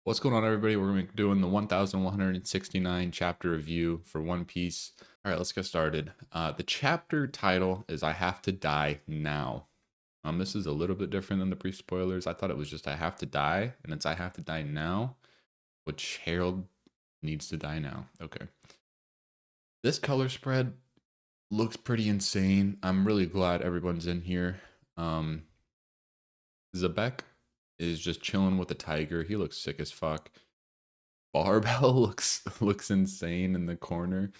What's going on, everybody? We're going to be doing the 1169 chapter review for One Piece. All right, let's get started. The chapter title is I Have to Die Now. This is a little bit different than the pre-spoilers. I thought it was just I have to die, and it's I have to die now, which Harold needs to die now. Okay. This color spread looks pretty insane. I'm really glad everyone's in here. Um, Zebek is just chilling with the tiger. He looks sick as fuck. Barbell looks insane in the corner.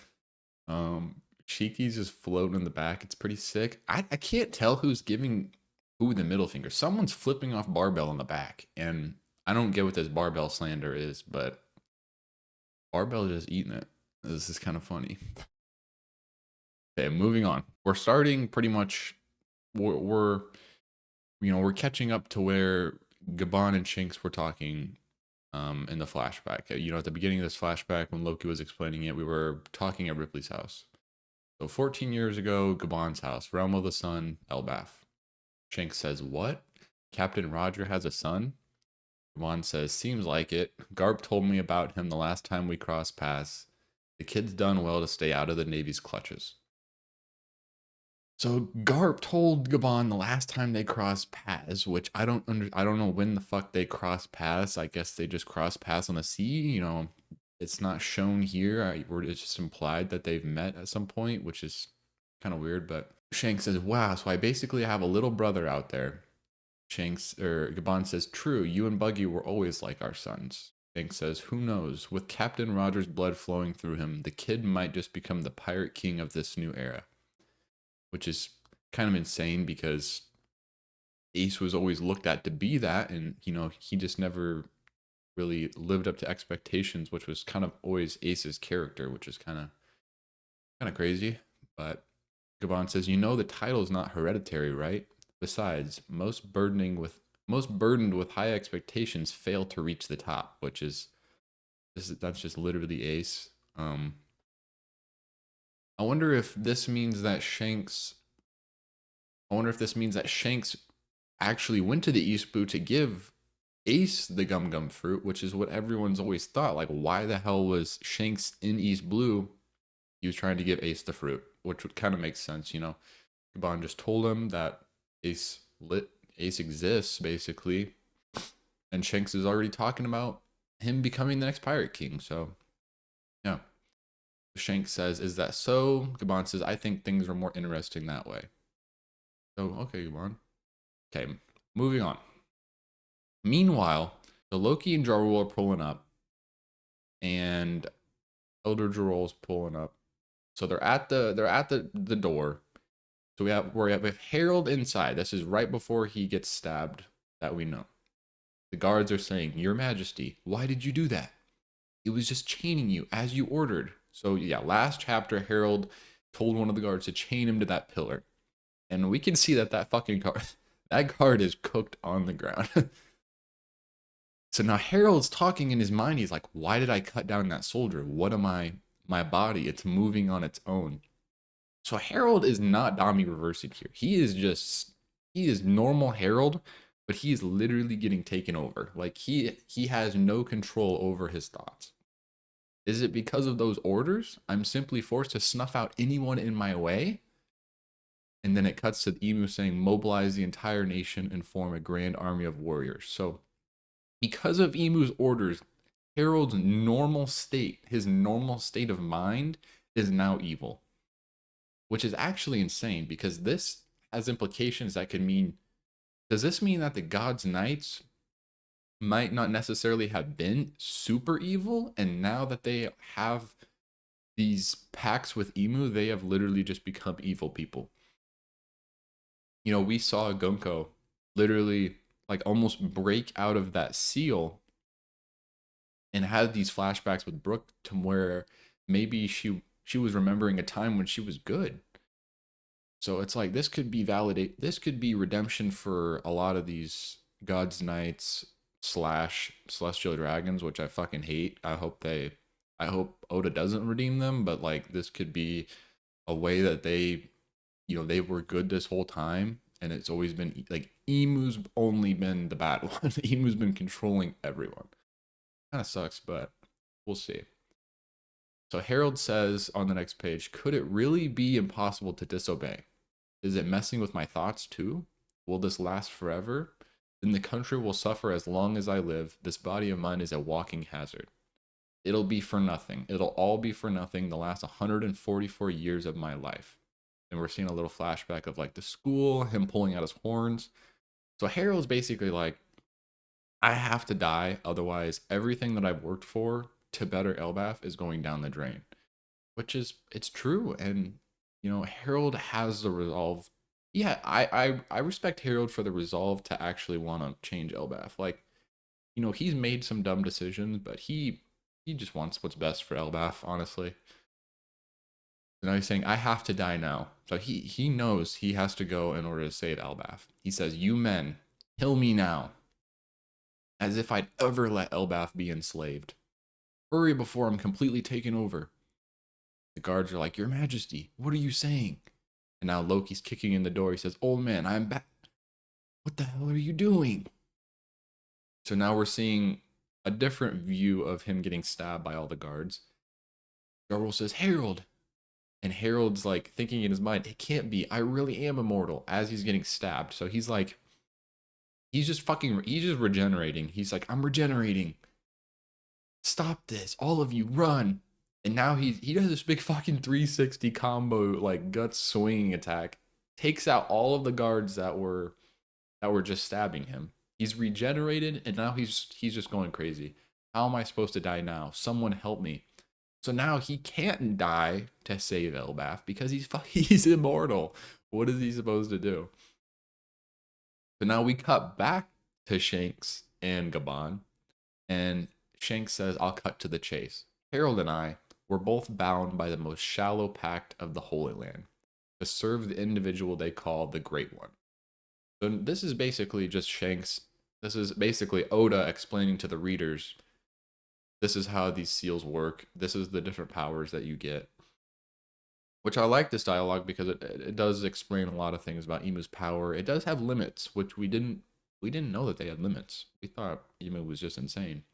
Cheeky's just floating in the back. It's pretty sick. I can't tell who's giving who the middle finger. Someone's flipping off Barbell in the back, and I don't get what this Barbell slander is, but Barbell is just eating it. This is kind of funny. Okay, moving on. We're starting pretty much. We're we're catching up to where Gaban and Shanks were talking in the flashback. At the beginning of this flashback, when Loki was explaining it, we were talking at Ripley's house. So 14 years ago, Gaban's house, Realm of the Sun, Elbaf. Shanks says, "What? Captain Roger has a son?" Gaban says, "Seems like it. Garp told me about him the last time we crossed paths. The kid's done well to stay out of the Navy's clutches." So Garp told Gaban the last time they crossed paths, which I don't know when the fuck they crossed paths. I guess they just crossed paths on the sea. It's not shown here. It's just implied that they've met at some point, which is kind of weird. But Shanks says, "Wow, so I basically have a little brother out there." Gaban says, "True, you and Buggy were always like our sons." Shanks says, "Who knows? With Captain Roger's blood flowing through him, the kid might just become the pirate king of this new era." Which is kind of insane because Ace was always looked at to be that, and he just never really lived up to expectations, which was kind of always Ace's character, which is kind of crazy. But Gabon says, the title is not hereditary, right? Besides, most burdened with high expectations fail to reach the top, which is that's just literally Ace. I wonder if this means that Shanks I wonder if this means that Shanks actually went to the East Blue to give Ace the Gum Gum fruit, which is what everyone's always thought. Like, why the hell was Shanks in East Blue? He was trying to give Ace the fruit, which would kind of make sense. Gaban just told him that Ace exists, basically, and Shanks is already talking about him becoming the next Pirate King. So, yeah. Shanks says, "Is that so?" Gaban says, "I think things are more interesting that way." So, okay, Gaban. Okay, moving on. Meanwhile, the Loki and Jarul are pulling up, and Elder Jarul's pulling up. So they're at the door. So we have Harold inside. This is right before he gets stabbed. That we know. The guards are saying, "Your Majesty, why did you do that? It was just chaining you as you ordered." So yeah, last chapter, Harold told one of the guards to chain him to that pillar, and we can see that fucking guard, that guard is cooked on the ground. So now Harold's talking in his mind. He's like, "Why did I cut down that soldier? What am I? My body, it's moving on its own." So Harold is not Dami reversing here. He is normal Harold, but he is literally getting taken over. Like he has no control over his thoughts. Is it because of those orders? I'm simply forced to snuff out anyone in my way. And then it cuts to Emu saying, "Mobilize the entire nation and form a grand army of warriors." So because of Emu's orders, Harold's normal state, his normal state of mind, is now evil, which is actually insane because this has implications that could mean. Does this mean that the God's Knights might not necessarily have been super evil, and now that they have these pacts with Emu, they have literally just become evil people? We saw Gunko literally like almost break out of that seal and had these flashbacks with Brooke to where maybe she was remembering a time when she was good. So it's like this could be redemption for a lot of these God's Knights slash Celestial Dragons, which I fucking hate. I hope Oda doesn't redeem them, but like this could be a way that they were good this whole time, and it's always been like Emu's only been the bad one. Emu's been controlling everyone. Kind of sucks, but we'll see. So Harold says on the next page, could it really be impossible to disobey? Is it messing with my thoughts too? Will this last forever? Then the country will suffer as long as I live. This body of mine is a walking hazard. It'll be for nothing. It'll all be for nothing the last 144 years of my life. And we're seeing a little flashback of like the school, him pulling out his horns. So Harold's basically like, I have to die, otherwise everything that I've worked for to better Elbaf is going down the drain. Which is it's true, and Harold has the resolve. Yeah, I respect Harold for the resolve to actually want to change Elbaf. Like, he's made some dumb decisions, but he just wants what's best for Elbaf, honestly. And now he's saying, I have to die now. So he knows he has to go in order to save Elbaf. He says, you men, kill me now. As if I'd ever let Elbaf be enslaved. Hurry before I'm completely taken over. The guards are like, Your Majesty, what are you saying? And now Loki's kicking in the door. He says, Old man, I'm back. What the hell are you doing? So now we're seeing a different view of him getting stabbed by all the guards. Garble says, Harold. And Harold's like thinking in his mind, it can't be. I really am immortal as he's getting stabbed. So he's like, he's just regenerating. He's like, I'm regenerating. Stop this. All of you run. And now he does this big fucking 360 combo, like gut swinging attack. Takes out all of the guards that were just stabbing him. He's regenerated, and now he's just going crazy. How am I supposed to die now? Someone help me. So now he can't die to save Elbaf because he's immortal. What is he supposed to do? So now we cut back to Shanks and Gaban, and Shanks says, I'll cut to the chase. Harold and I were both bound by the most shallow pact of the Holy Land to serve the individual they call the Great One. So this is basically just Shanks. This is basically Oda explaining to the readers, this is how these seals work. This is the different powers that you get. Which I like this dialogue because it does explain a lot of things about Emu's power. It does have limits, which we didn't know that they had limits. We thought Emu was just insane.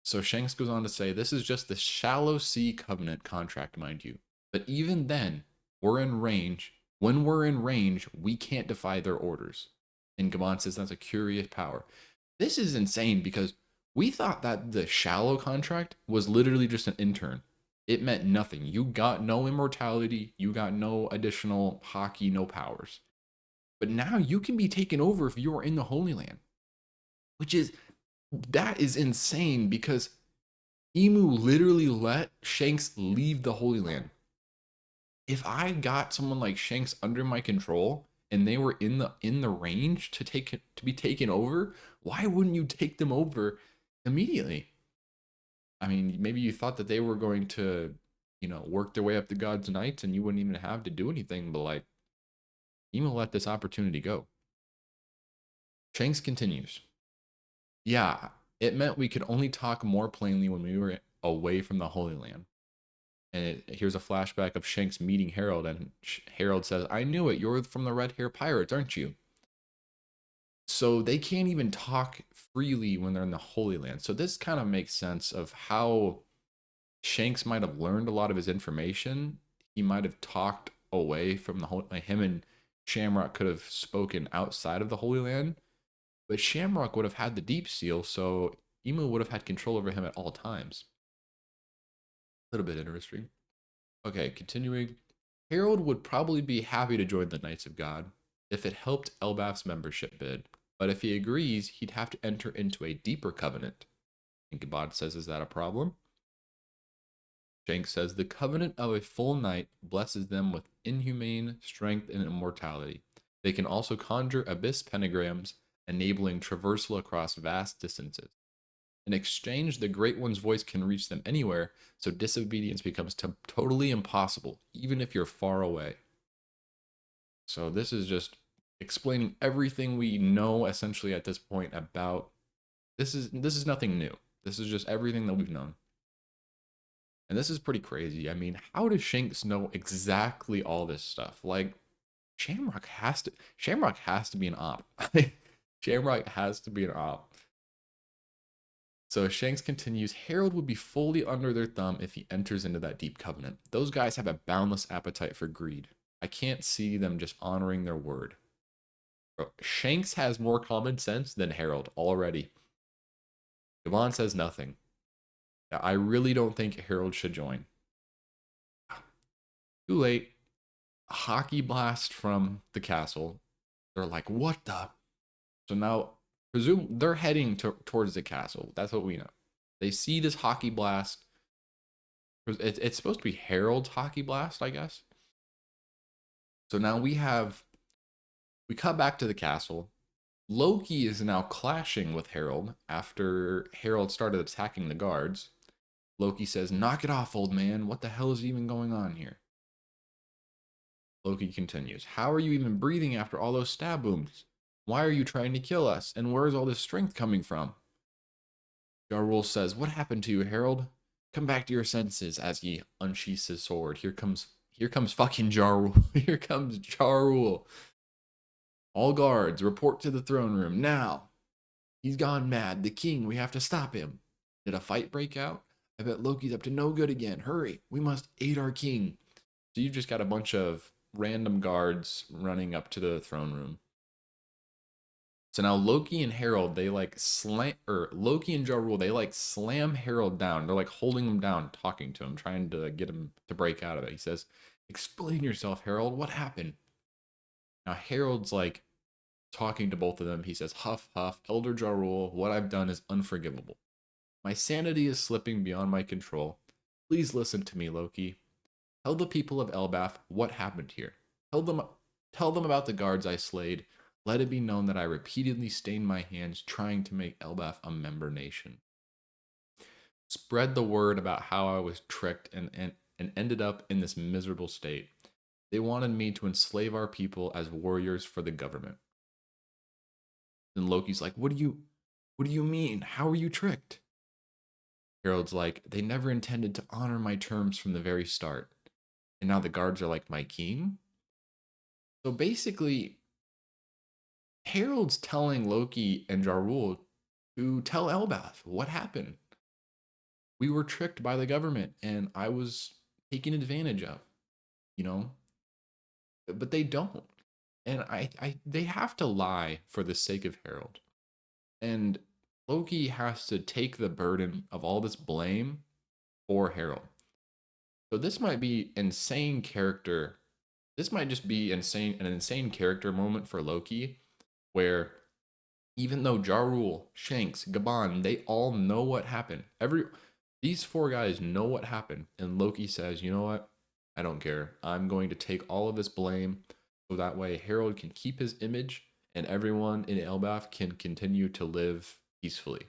So Shanks goes on to say, this is just the shallow sea covenant contract, mind you. But even then, we're in range. When we're in range, we can't defy their orders. And Gaban says that's a curious power. This is insane because we thought that the shallow contract was literally just an intern. It meant nothing. You got no immortality. You got no additional hockey, no powers. But now you can be taken over if you are in the Holy Land. That is insane because Emu literally let Shanks leave the Holy Land. If I got someone like Shanks under my control and they were in the range to be taken over, why wouldn't you take them over immediately? I mean, maybe you thought that they were going to, work their way up the God's Knights and you wouldn't even have to do anything, but like, Emu let this opportunity go. Shanks continues. Yeah, it meant we could only talk more plainly when we were away from the Holy Land. And here's a flashback of Shanks meeting Harold, and Harold says, I knew it, you're from the Red Hair Pirates, aren't you? So they can't even talk freely when they're in the Holy Land. So this kind of makes sense of how Shanks might have learned a lot of his information. He might have talked away from the whole, like him and Shamrock could have spoken outside of the Holy Land. But Shamrock would have had the Deep Seal, so Emu would have had control over him at all times. A little bit interesting. Okay, continuing. Harold would probably be happy to join the Knights of God if it helped Elbaf's membership bid, but if he agrees, he'd have to enter into a deeper covenant. And Gaban says, is that a problem? Shanks says, the covenant of a full knight blesses them with inhumane strength and immortality. They can also conjure abyss pentagrams, enabling traversal across vast distances. In exchange, the Great One's voice can reach them anywhere, so disobedience becomes totally impossible, even if you're far away. So this is just explaining everything we know essentially at this point about this is nothing new. This is just everything that we've known. And this is pretty crazy. I mean, how does Shanks know exactly all this stuff? Like Shamrock has to be an op. Shamrock has to be an op. So Shanks continues, Harald would be fully under their thumb if he enters into that deep covenant. Those guys have a boundless appetite for greed. I can't see them just honoring their word. Bro, Shanks has more common sense than Harald already. Gaban says nothing. I really don't think Harald should join. Too late. A hockey blast from the castle. They're like, what the? So now, presume they're heading towards the castle. That's what we know. They see this hockey blast. It's supposed to be Harald's hockey blast, I guess. So now we cut back to the castle. Loki is now clashing with Harald after Harald started attacking the guards. Loki says, knock it off, old man. What the hell is even going on here? Loki continues, how are you even breathing after all those stab wounds? Why are you trying to kill us? And where is all this strength coming from? Jarl says, what happened to you, Harald? Come back to your senses as he unsheaths his sword. Here comes fucking Jarl. Here comes Jarl. All guards, report to the throne room now. He's gone mad. The king, we have to stop him. Did a fight break out? I bet Loki's up to no good again. Hurry, we must aid our king. So you've just got a bunch of random guards running up to the throne room. So now Loki and Harald, they like slam, or Loki and Jarl, they like slam Harald down. They're like holding him down, talking to him, trying to get him to break out of it. He says, explain yourself, Harald. What happened? Now Harold's like talking to both of them. He says, huff, huff, Elder Jarl, what I've done is unforgivable. My sanity is slipping beyond my control. Please listen to me, Loki. Tell the people of Elbaf what happened here. Tell them about the guards I slayed. Let it be known that I repeatedly stained my hands trying to make Elbaf a member nation. Spread the word about how I was tricked and ended up in this miserable state. They wanted me to enslave our people as warriors for the government. And Loki's like, what do you mean? How were you tricked? Harold's like, they never intended to honor my terms from the very start. And now the guards are like, my king? So basically, Harold's telling Loki and Jarul to tell Elbaf what happened. We were tricked by the government and I was taken advantage of, you know? But they don't. And they have to lie for the sake of Harold. And Loki has to take the burden of all this blame for Harold. So this might be insane character. This might just be an insane character moment for Loki, where even though Jarul, Shanks, Gaban, they all know what happened. These four guys know what happened, and Loki says, "You know what? I don't care. I'm going to take all of this blame, so that way Harold can keep his image, and everyone in Elbaf can continue to live peacefully."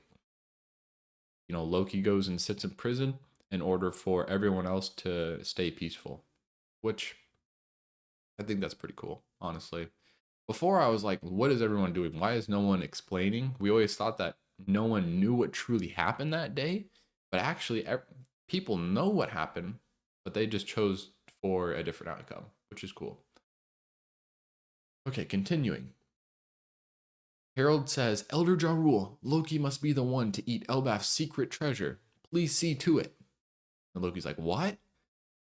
You know, Loki goes and sits in prison in order for everyone else to stay peaceful, which I think that's pretty cool, honestly. Before I was like, what is everyone doing? Why is no one explaining? We always thought that no one knew what truly happened that day, but actually people know what happened, but they just chose for a different outcome, which is cool. Okay, continuing. Harold says, Elder Jarul, Loki must be the one to eat Elbaf's secret treasure. Please see to it. And Loki's like, what?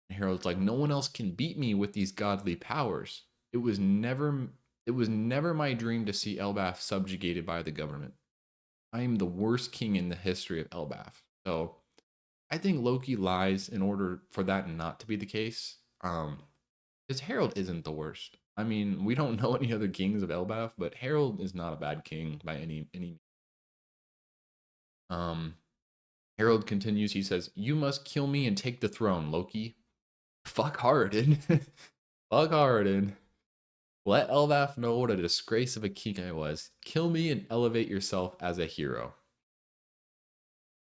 And Harold's like, no one else can beat me with these godly powers. It was never my dream to see Elbaf subjugated by the government. I am the worst king in the history of Elbaf. So I think Loki lies in order for that not to be the case. Because Harold isn't the worst. I mean, we don't know any other kings of Elbaf, but Harold is not a bad king by any. Um, Harold continues. He says, "You must kill me and take the throne, Loki." Fuck Harden. Fuck Harden. Let Elbaf know what a disgrace of a king I was. Kill me and elevate yourself as a hero.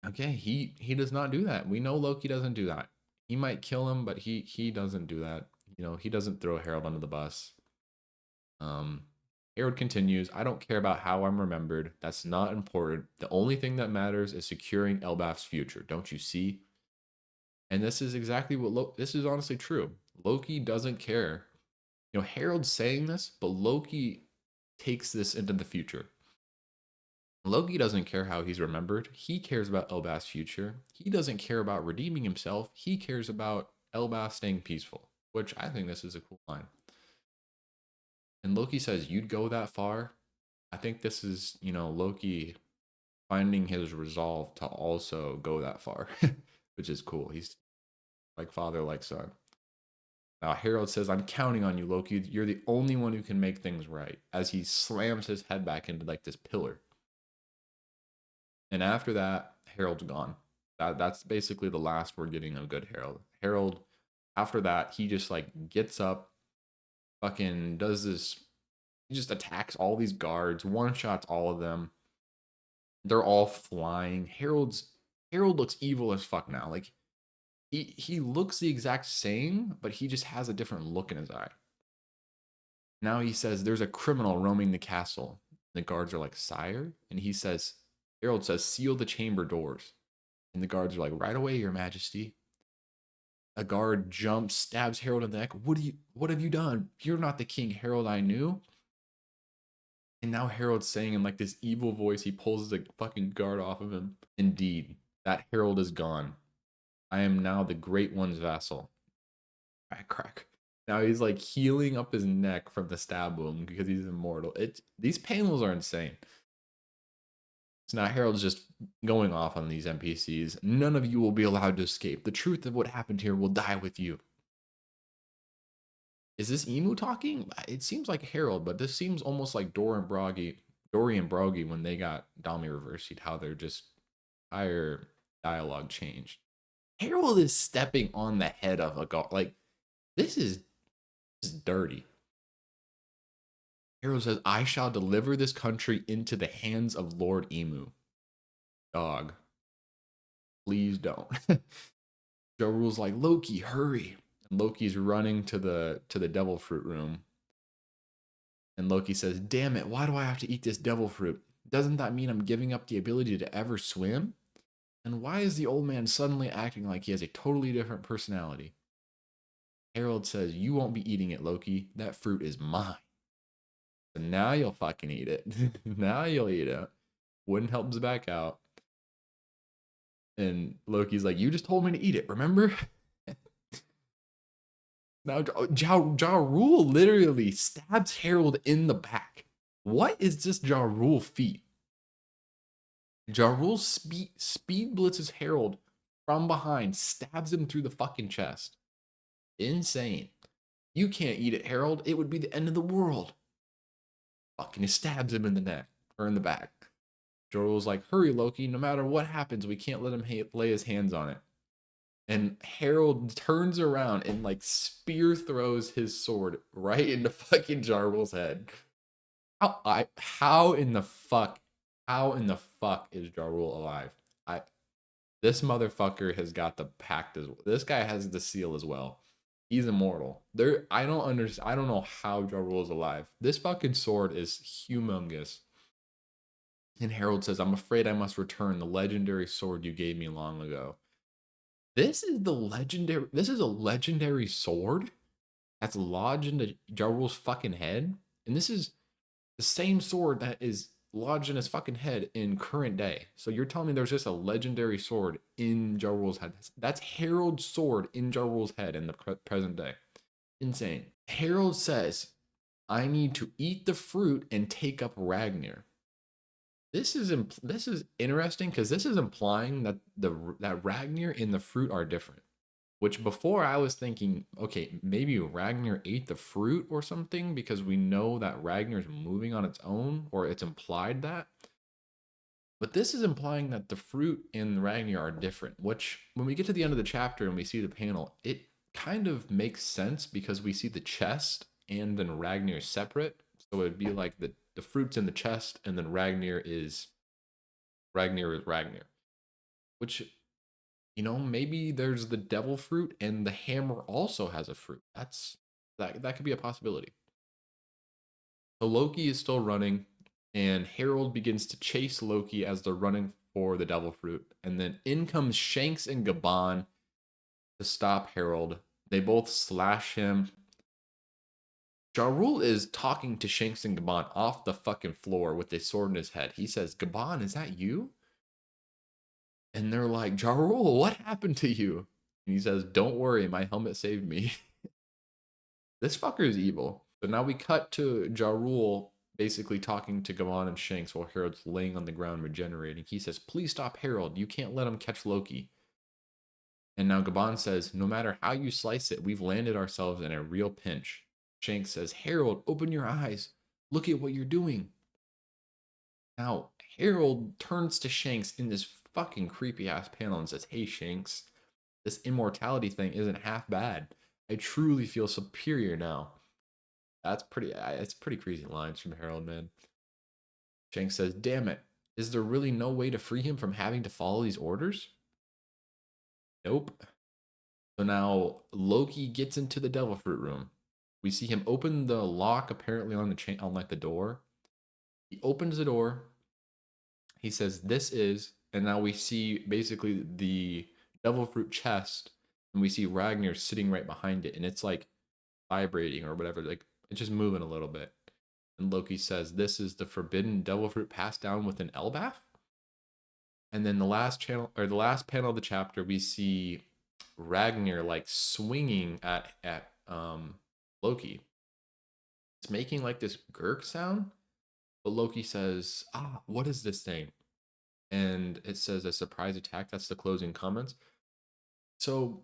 Okay, he does not do that. We know Loki doesn't do that. He might kill him, but he doesn't do that. You know, he doesn't throw Harold under the bus. Harold continues, I don't care about how I'm remembered. That's not important. The only thing that matters is securing Elbaf's future. Don't you see? And this is exactly what this is honestly true. Loki doesn't care. You know, Harold's saying this, but Loki takes this into the future. Loki doesn't care how he's remembered. He cares about Elbaf's future. He doesn't care about redeeming himself. He cares about Elbaf staying peaceful, which I think this is a cool line. And Loki says, "You'd go that far?" I think this is, Loki finding his resolve to also go that far, which is cool. He's like father, like son. Now, Harald says, "I'm counting on you, Loki. You're the only one who can make things right," as he slams his head back into like this pillar. And after that, Harold's gone. That's basically the last we're getting of good Harold. Harold, after that, he just like gets up, fucking does this. He just attacks all these guards, one shots all of them. They're all flying. Harold looks evil as fuck now. Like he looks the exact same, but he just has a different look in his eye. Now he says, "There's a criminal roaming the castle." The guards are like, "Sire?" And Harold says, "Seal the chamber doors." And the guards are like, "Right away, Your Majesty." A guard jumps, stabs Harold in the neck. What have you done? You're not the king Harold I knew. And now Harold's saying in like this evil voice, he pulls the fucking guard off of him. "Indeed, that Harold is gone. I am now the Great One's vassal." Crack, crack. Now he's like healing up his neck from the stab wound because he's immortal. These panels are insane. So now Harold's just going off on these NPCs. "None of you will be allowed to escape. The truth of what happened here will die with you." Is this Emu talking? It seems like Harold, but this seems almost like Dory and Broggy when they got Dami reversing, how their just entire dialogue changed. Harold is stepping on the head of a god. Like, this is dirty. Harold says, "I shall deliver this country into the hands of Lord Emu." Dog, please don't. Joe Rule's like, "Loki, hurry." And Loki's running to the devil fruit room. And Loki says, "Damn it, why do I have to eat this devil fruit? Doesn't that mean I'm giving up the ability to ever swim? And why is the old man suddenly acting like he has a totally different personality?" Harold says, "You won't be eating it, Loki. That fruit is mine." So now you'll fucking eat it. Now you'll eat it. Wouldn't help us back out. And Loki's like, "You just told me to eat it, remember?" Now Ja Rule literally stabs Harold in the back. What is this Ja Rule feat? Ja Rule speed blitzes Harold from behind, stabs him through the fucking chest. Insane. "You can't eat it, Harold. It would be the end of the world." Fucking stabs him in the neck or in the back. Ja Rule's like, "Hurry, Loki. No matter what happens, we can't let him lay his hands on it." And Harold turns around and like spear throws his sword right into fucking Ja Rule's head. How in the fuck is Ja Rule alive? I This motherfucker has got the pact as well. This guy has the seal as well. He's immortal. I don't understand. I don't know how Ja Rule is alive. This fucking sword is humongous. And Harold says, "I'm afraid I must return the legendary sword you gave me long ago." This is a legendary sword that's lodged into Ja Rule's fucking head. And this is the same sword that is lodged in his fucking head in current day. So you're telling me there's just a legendary sword in Ja Rule's head? That's Harold's sword in Ja Rule's head in the present day. Insane. Harold says, "I need to eat the fruit and take up Ragnar." This is interesting because this is implying that that Ragnar and the fruit are different. Which before I was thinking, okay, maybe Ragnar ate the fruit or something because we know that Ragnar's moving on its own, or it's implied that. But this is implying that the fruit and Ragnar are different, which when we get to the end of the chapter and we see the panel, it kind of makes sense because we see the chest and then Ragnar separate. So it'd be like the fruit's in the chest and then Ragnar, which maybe there's the devil fruit and the hammer also has a fruit. That could be a possibility. So Loki is still running, and Harold begins to chase Loki as they're running for the devil fruit. And then in comes Shanks and Gaban to stop Harold. They both slash him. Ja Rule is talking to Shanks and Gaban off the fucking floor with a sword in his head. He says, Gaban, is that you? And they're like, Ja Rule, what happened to you? And he says, don't worry, my helmet saved me. This fucker is evil. So now we cut to Ja Rule basically talking to Gaban and Shanks while Harold's laying on the ground regenerating. He says, please stop Harold. You can't let him catch Loki. And now Gaban says, no matter how you slice it, we've landed ourselves in a real pinch. Shanks says, Harold, open your eyes. Look at what you're doing. Now, Harold turns to Shanks in this fucking creepy ass panel and says, hey, Shanks, this immortality thing isn't half bad. I truly feel superior now. That's pretty, it's pretty crazy lines from Harold, man. Shanks says, damn it. Is there really no way to free him from having to follow these orders? Nope. So now Loki gets into the devil fruit room. We see him open the lock apparently on the chain on like the door. He opens the door. He says, this is, and now we see basically the devil fruit chest, and we see Ragnar sitting right behind it, and it's like vibrating or whatever, like it's just moving a little bit. And Loki says, this is the forbidden devil fruit passed down with an Elbaf. And then the last channel or the last panel of the chapter, we see Ragnar like swinging at Loki. It's making like this gurk sound, but Loki says, "Ah, what is this thing?" And it says a surprise attack. That's the closing comments. So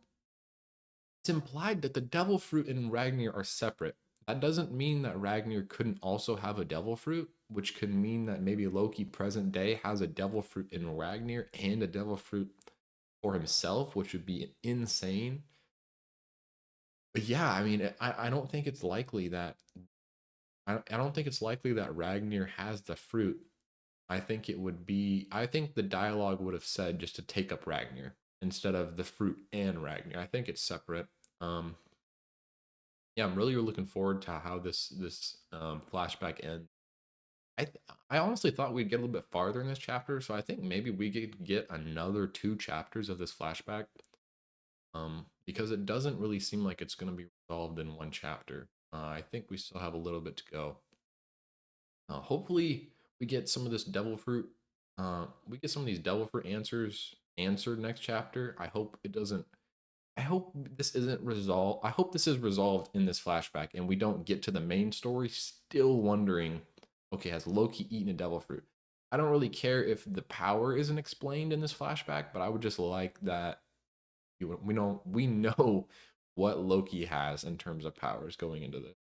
it's implied that the devil fruit and Ragnar are separate. That doesn't mean that Ragnar couldn't also have a devil fruit, which could mean that maybe Loki present day has a devil fruit in Ragnar and a devil fruit for himself, which would be insane. But yeah, I mean, I don't think it's likely that I don't think it's likely that Ragnar has the fruit. I think it would be I think the dialogue would have said just to take up Ragnar instead of the fruit and Ragnar. I think it's separate. Um yeah, I'm really looking forward to how this flashback ends. I I honestly thought we'd get a little bit farther in this chapter, so I think maybe we could get another 2 chapters of this flashback. Because it doesn't really seem like it's going to be resolved in 1 chapter. I think we still have a little bit to go. Hopefully, we get some of this devil fruit. We get some of these devil fruit answers answered next chapter. I hope it doesn't. I hope this isn't resolved. I hope this is resolved in this flashback, and we don't get to the main story still wondering. Okay, has Loki eaten a devil fruit? I don't really care if the power isn't explained in this flashback, but I would just like that we know what Loki has in terms of powers going into this.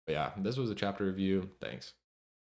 But yeah, this was a chapter review. Thanks.